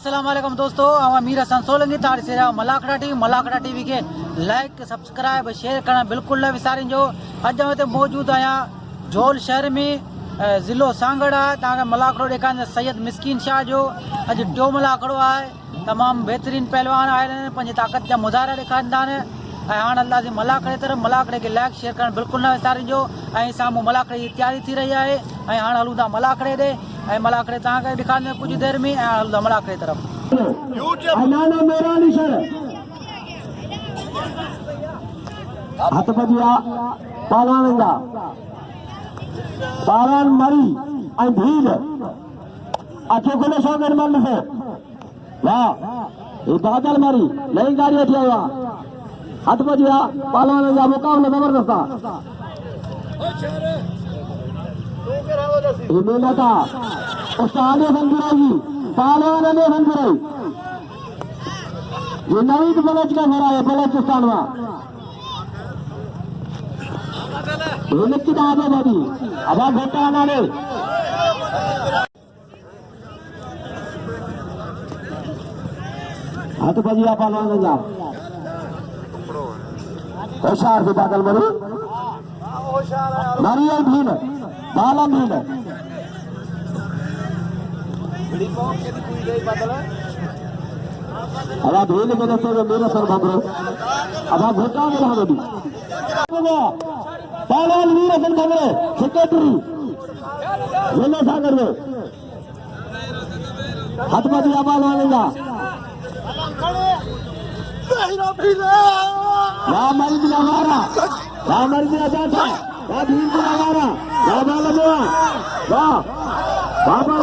अस्सलाम वालेकुम दोस्तों, हम अमीर हसन सोलंगी तारी से मलाकड़ा टीवी के लाइक सब्सक्राइब शेयर करना बिल्कुल न विसारिजो। अज मैं मौजूद आया झोल शहर में ज़िलो सांगड़ है। तक मलाकड़ो देखा सैयद मिस्किन शाह जो अज टियों मलाकड़ो है। तमाम बेहतरीन पहलवान आए पंहिंजी ताकत जा मुज़ाहिरा ॾेखारींदा हाँ अल्लाह जी मलाकड़े तरफ मलाकड़े के लाइक शेयर कर बिल्कुल न विसारिजो। सामूँ मलाकड़े की तैयारी थी रही है। हाँ हलूँ था मलाकड़े ॾे मलाकड़े तक दिखाने कुछ देर में हलूँ था मलाकड़े तरफ। पारान मरी भीड़ अच्छे खुले शौकन मन से वाह ये बादल मरी नई गाड़ी अची आयो हथ बजिया पहलवान जा मुकाबला जबरदस्त था उस्ताद संगिराई पहलवान ने संगिराई ये नवीद बलोच का घर है बलोचिस्तान में निश्चित आगे बढ़ी अब घोटा आने हाथ बजिया पहलवान जा होशियार से बादल मरी नारियल भीन बालम भीन अब भीन के दस्ते मेरे सर भगरो अब घोटा में रहा बड़ी पहलवान वीर हसन खबरे सेक्रेटरी जिले सागर में हाथ बजिया पहलवान जा मरी दिला मारा मरी दिला जाता भीम दिला मारा बाबा वाह बाबा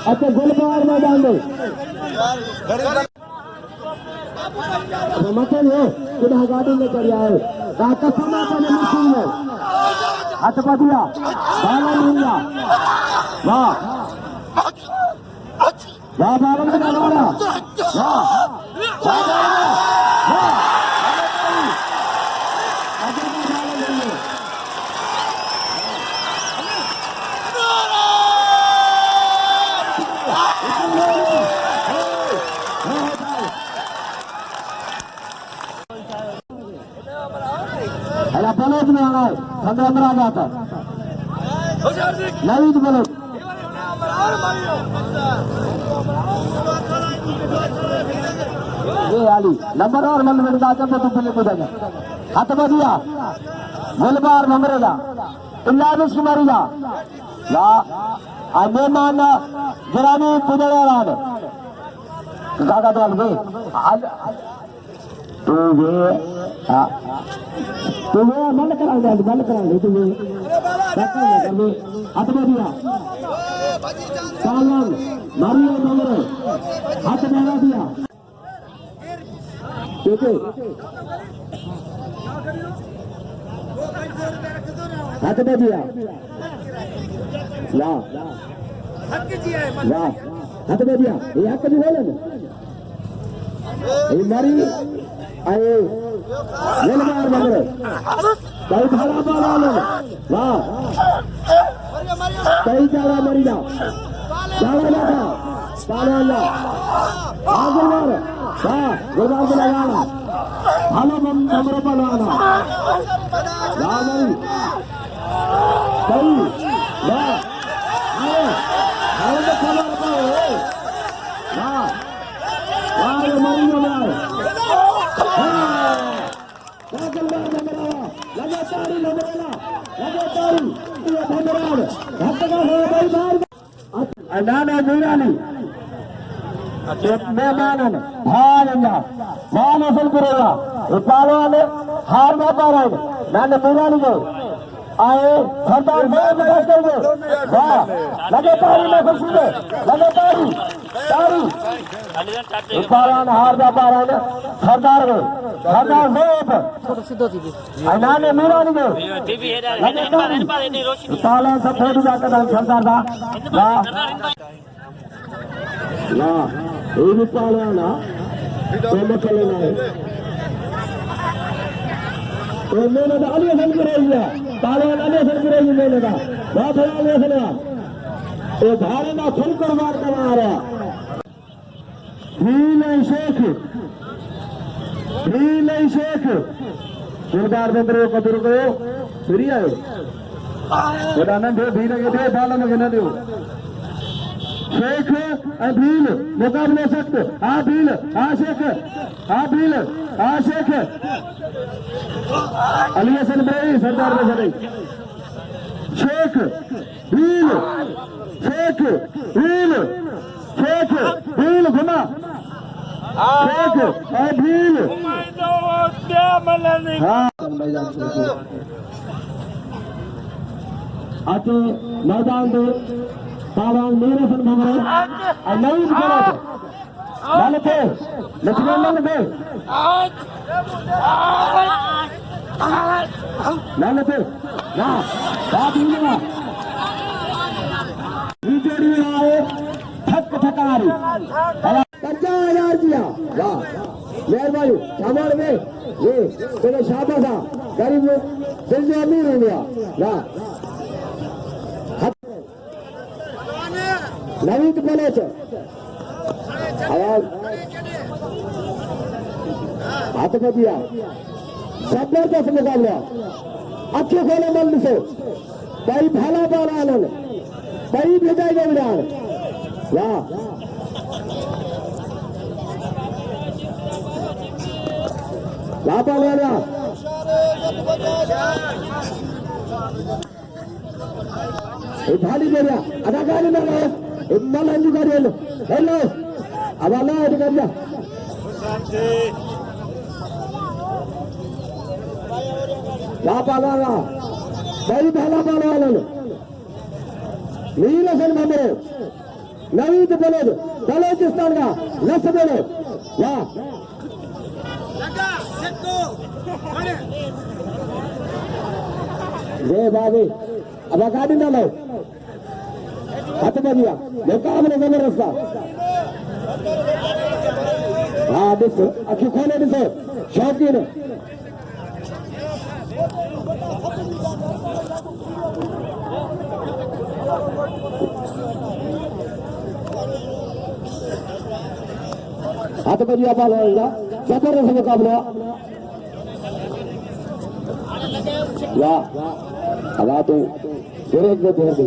अच्छा गुलबार मैदान में मकन है खुदा गाड़ी में कर आए ताकत समा करने मशीन है हाथ बदिया बाला मिला वाह वाह बाबा का नारा वाह बलोच में आना है 15 आ जाता नवीद बलोच ये आली नंबर और मन में जाकर तो पहले को देगा हाथ बजिया गुलबार मंगरेगा इलाज कुमारी जा ला आगे मान जरानी पुजरा रान काका तो अलगे तो ये बंद कराएंगे तुझे हाथ बजिया पालन मारिया मंगरे हाथ बहरा दिया हाथ बजिया वाह वाह हाथ बजिया ये हक भी बोले ये मारी आए गुलबार मंगरे कई धारा पालन वाह कई चारा मरी जा जाना जाता पालन गुलबार वाह गुलबार को लगाना भालो नंबर पर लगाना वाह मरी कई वाह भालो तो खबर पाओ वाह वाह ये मरी में आए लगातारी नाना मीरानी मेहमान भान हसन करेगा पालवान हार में पा रहे नाना मीरानी को आए सरदार वाह लगातारी में खुशी में लगातारी पालवान हार में पा रहे सरदार को सरदार साहब छोटो सीधो थी भी अनाने मीरा ने ताला सब फोटो जाकर सरदार दा ना ये भी पाले ना तो मसले ना है तो मैंने तो अली हसन की रही है ताले अली हसन की रही मैंने का बहुत अली हसन ये धारे ना फुल कुर्बान करवा रहा नील शेख सरदार बंदर कदर को फ्री आयो आनंद भी लगे थे बाल में गिना दो शेख भील मुकाबले सख्त हाँ भील हाँ शेख हाँ भील हाँ शेख अली हसन भाई सरदार में सही शेख भील शेख भील शेख भील घुमा शेख भील हाँ आते मैदान दे पहलवान मीर हसन भंगरे नहीं करो लालते लक्ष्मण लालते लालते ना बात नहीं ना बीजेडी में आए ठक ठकारी 50,000 दिया वाह मेहरबानी सामान में ये तेरे शाबाश था गरीब दिल से अमीर हो गया वाह नवीन बोले आवाज हाथ में दिया जबरदस्त मुकाबला अच्छे खोले मन से कई भाला बाला आनंद कई भेजाई गए विराट वाह लापाला थाली दे रहा अदाकारी में मल अधिकारी हेलो अब अल्लाह अधिकारी लापाला कई भाला बाला आनंद मीर हसन भंगरे नवीद बलोद बलोचिस्तान का लस बलोद वाह ये बाबी अब गाड़ी ना लो हाथ बढ़िया मुकाबले जबरदस्त हाँ दिसो अखी खोले दिसो शौकीन हाथ बढ़िया पाल होगा जबरदस्त मुकाबला वाह अब तो ब्रेक में दे दी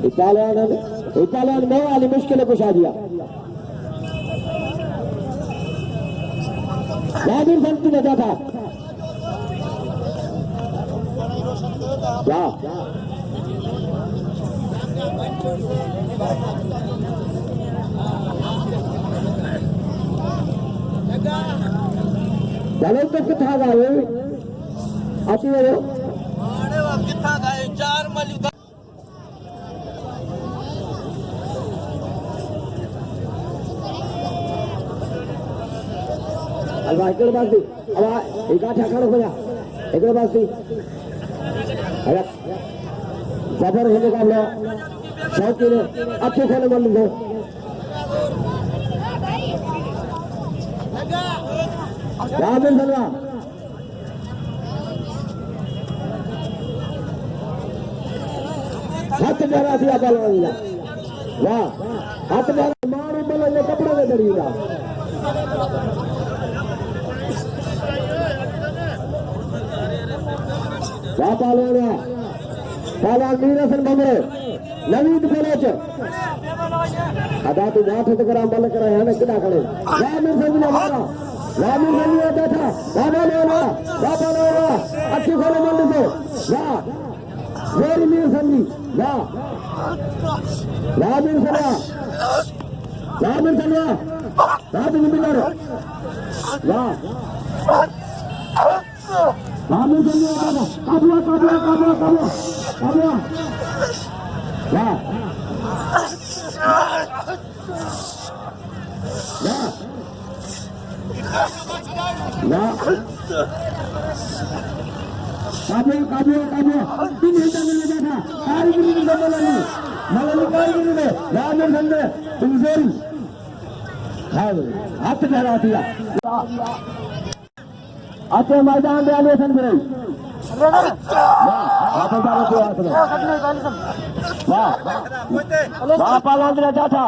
इटालियन में वाली मुश्किलें कुछ आ दिया राजीव संती ने था वाह चलो तो कितना गए आती है कितना गए 4 मली अलवा एक बात दी अब एक आठ खड़ा हो जा एक बात दी अरे जबर है मुकाबला शौकीन अच्छे खेल मन लो राजेंद्र सलवा हाथ जरा दिया पहलवान वाह हाथ जरा मारू पहलवान ने कपड़े में डरिएगा वाह पहलवान मीर हसन भंगरे नवीद बलोच अदा तू गाठ तो करा बल करा है ना किना खड़े वाह मीर संजय मारा रामी संजय बैठा बाबा लेना अच्छी खोले मंडी से वाह वेरी मीर संजय वाह रामीर सलवा रामीर मिलर वाह रामीर संजय काबुआ वाह काबिया काबिया काबिया तीन हिंसा मिल गया था कारीगरी में मलनी मलनी कारीगरी में राजन संजय तुमसेरी हाथ ठहरा दिया अच्छे मैदान में आने सन करे वाह पालन दिया जाता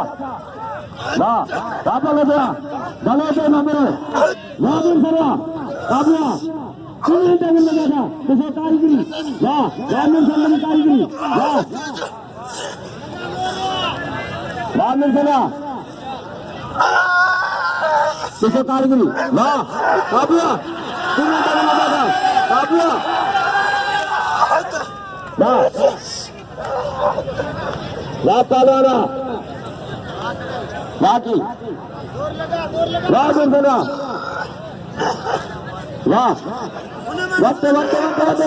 वाह पापा लगा दलो से नंबर राजन सरिया काबिया तीन हिंसा मिल गया था किसी कारीगरी वाह राजन संजय कारीगरी वाह राजन सरिया किसी कारीगरी वाह काबिया तीन हिंसा मिल गया था काबिया वाह वाह पालवाना बाकी वाह गुरबना वाह वक्त वक्त वक्त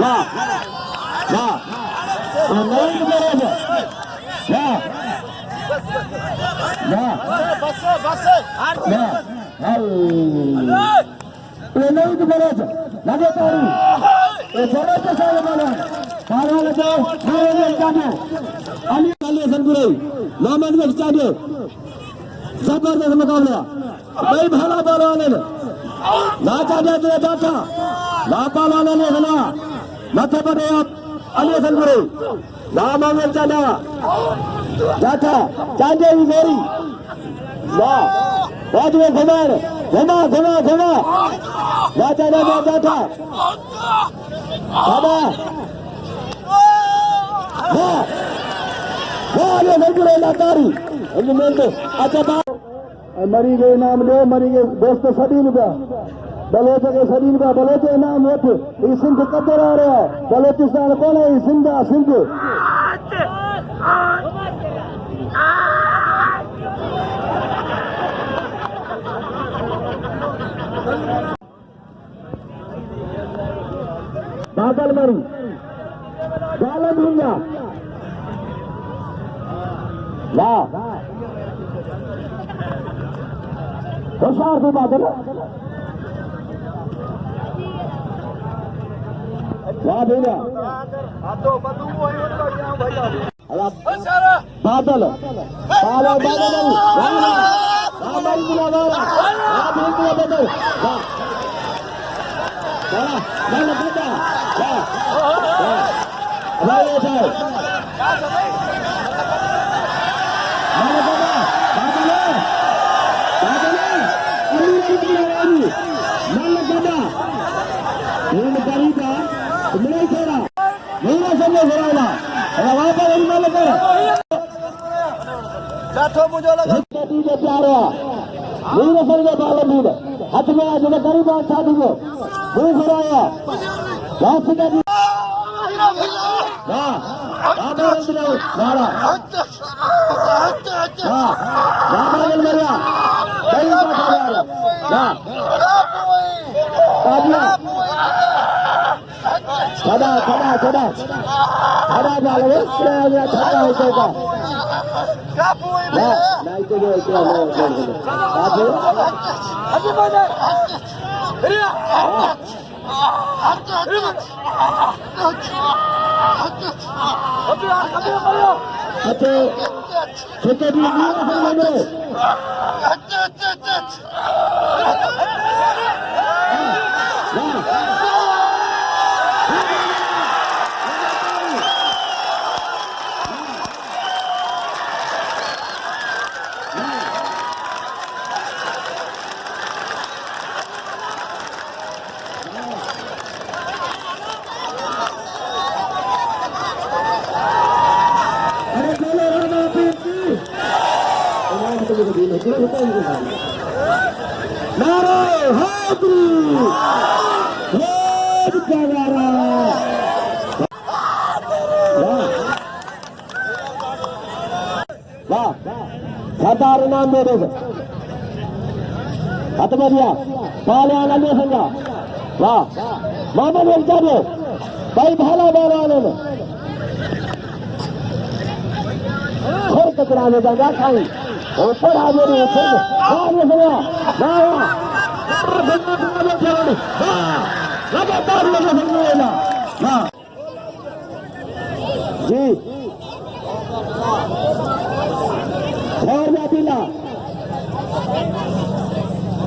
वाह वाह नहीं करेगा वाह वाह ये नहीं करेगा लगे तारी ये बड़े के साथ माना सारा लगे मेरे जाने अली अली संगुरे मोहम्मद के स्टाडियम जबरदस्त मुकाबला भाई भाला बालवान ने नाचा दे जाता बालवान ने सुना माथे पर आप अली संगुरे नाम में चला जाता चांदे की मेरी वाह राज में घुमा घुमा घुमा घुमा नाचा दे जाता बाबा वाह वाह अली संगुरे लातारी अच्छा मरी गए इनाम दो मरी गए दोस्त सदीन का बलोच के सदीन का बलोच इनाम वठ ये सिंध कदर आ रहा है बलोचिस्तान कौन है सिंध सिंध बादल मरी गालन हुआ वाह होशियार से बात है वाह भैया बादल बादल हाथ में आज गरीब शादी को भूख रहा छड़ा छड़ा छड़ा छड़ा डाल छड़ा होगा नहीं तो सरदार नाम दे दो हतमरिया पालियान अन्य संगा वाह मोहम्मद वेलचारे भाई भाला बालवान ने खोर कचरा में जाएगा खाई ऊपर आ गए ऊपर ये सुना वाह लगातार जी और